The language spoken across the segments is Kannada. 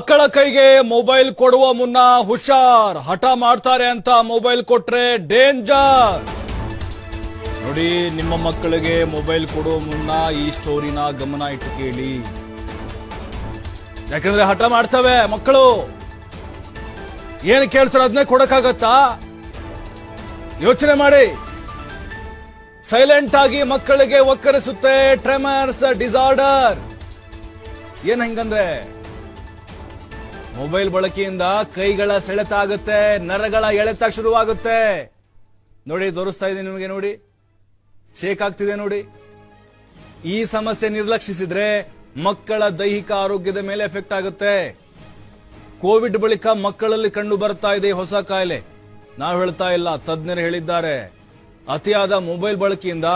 ಮಕ್ಕಳ ಕೈಗೆ ಮೊಬೈಲ್ ಕೊಡುವ ಮುನ್ನ ಹುಷಾರ್, ಹಠ ಮಾಡ್ತಾರೆ ಅಂತ ಮೊಬೈಲ್ ಕೊಟ್ರೆ ಡೇಂಜರ್. ನೋಡಿ, ನಿಮ್ಮ ಮಕ್ಕಳಿಗೆ ಮೊಬೈಲ್ ಕೊಡುವ ಮುನ್ನ ಈ ಸ್ಟೋರಿನ ಗಮನ ಇಟ್ಟು ಕೇಳಿ. ಯಾಕಂದ್ರೆ ಹಠ ಮಾಡ್ತವೆ ಮಕ್ಕಳು. ಏನು ಕೇಳ್ತಾರೆ ಅದನ್ನೇ ಕೊಡಕ್ಕಾಗತ್ತಾ? ಯೋಚನೆ ಮಾಡಿ. ಸೈಲೆಂಟ್ ಆಗಿ ಮಕ್ಕಳಿಗೆ ಒಕ್ಕರಿಸುತ್ತೆ ಟ್ರೆಮರ್ಸ್ ಡಿಸಾರ್ಡರ್. ಏನ್ ಹಂಗಂದ್ರೆ ಮೊಬೈಲ್ ಬಳಕೆಯಿಂದ ಕೈಗಳ ಸೆಳೆತ ಆಗುತ್ತೆ, ನರಗಳ ಎಳೆತ ಶುರುವಾಗುತ್ತೆ. ನೋಡಿ, ತೋರಿಸ್ತಾ ಇದ್ದೀನಿ ನಿಮಗೆ. ನೋಡಿ, ಶೇಕ್ ಆಗ್ತಿದೆ ನೋಡಿ. ಈ ಸಮಸ್ಯೆ ನಿರ್ಲಕ್ಷಿಸಿದ್ರೆ ಮಕ್ಕಳ ದೈಹಿಕ ಆರೋಗ್ಯದ ಮೇಲೆ ಎಫೆಕ್ಟ್ ಆಗುತ್ತೆ. ಕೋವಿಡ್ ಬಳಿಕ ಮಕ್ಕಳಲ್ಲಿ ಕಂಡು ಬರ್ತಾ ಇದೆ ಹೊಸ ಕಾಯಿಲೆ. ನಾವು ಹೇಳ್ತಾ ಇಲ್ಲ, ತಜ್ಞರು ಹೇಳಿದ್ದಾರೆ. ಅತಿಯಾದ ಮೊಬೈಲ್ ಬಳಕೆಯಿಂದ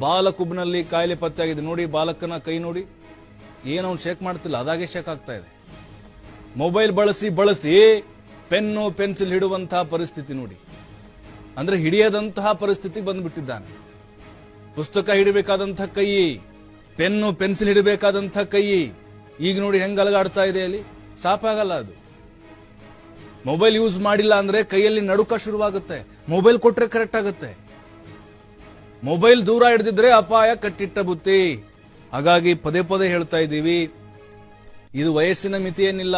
ಬಾಲಕುಬ್ನಲ್ಲಿ ಕಾಯಿಲೆ ಪತ್ತೆಯಾಗಿದೆ. ನೋಡಿ, ಬಾಲಕನ ಕೈ ನೋಡಿ, ಏನು ಅವ್ನು ಶೇಕ್ ಮಾಡ್ತಿಲ್ಲ, ಅದಾಗೆ ಶೇಕ್ ಆಗ್ತಾ ಇದೆ. ಮೊಬೈಲ್ ಬಳಸಿ ಪೆನ್ನು ಪೆನ್ಸಿಲ್ ಹಿಡುವಂತಹ ಪರಿಸ್ಥಿತಿ ನೋಡಿ. ಅಂದ್ರೆ ಹಿಡಿಯದಂತಹ ಪರಿಸ್ಥಿತಿ ಬಂದ್ಬಿಟ್ಟಿದ್ದಾನೆ. ಪುಸ್ತಕ ಹಿಡಬೇಕಾದಂತಹ ಕೈ, ಪೆನ್ನು ಪೆನ್ಸಿಲ್ ಹಿಡಬೇಕಾದಂತಹ ಕೈ ಈಗ ನೋಡಿ ಹೆಂಗ್ ಅಲಗಾಡ್ತಾ ಇದೆ. ಅಲ್ಲಿ ಸ್ಟಾಪ್ ಆಗಲ್ಲ ಅದು. ಮೊಬೈಲ್ ಯೂಸ್ ಮಾಡಿಲ್ಲ ಅಂದ್ರೆ ಕೈಯಲ್ಲಿ ನಡುಕ ಶುರುವಾಗುತ್ತೆ. ಮೊಬೈಲ್ ಕೊಟ್ರೆ ಕರೆಕ್ಟ್ ಆಗುತ್ತೆ. ಮೊಬೈಲ್ ದೂರ ಹಿಡಿದಿದ್ರೆ ಅಪಾಯ ಕಟ್ಟಿಟ್ಟ ಬುತ್ತಿ. ಹಾಗಾಗಿ ಪದೇ ಪದೇ ಹೇಳ್ತಾ ಇದ್ದೀವಿ, ಇದು ವಯಸ್ಸಿನ ಮಿತಿ ಏನಿಲ್ಲ.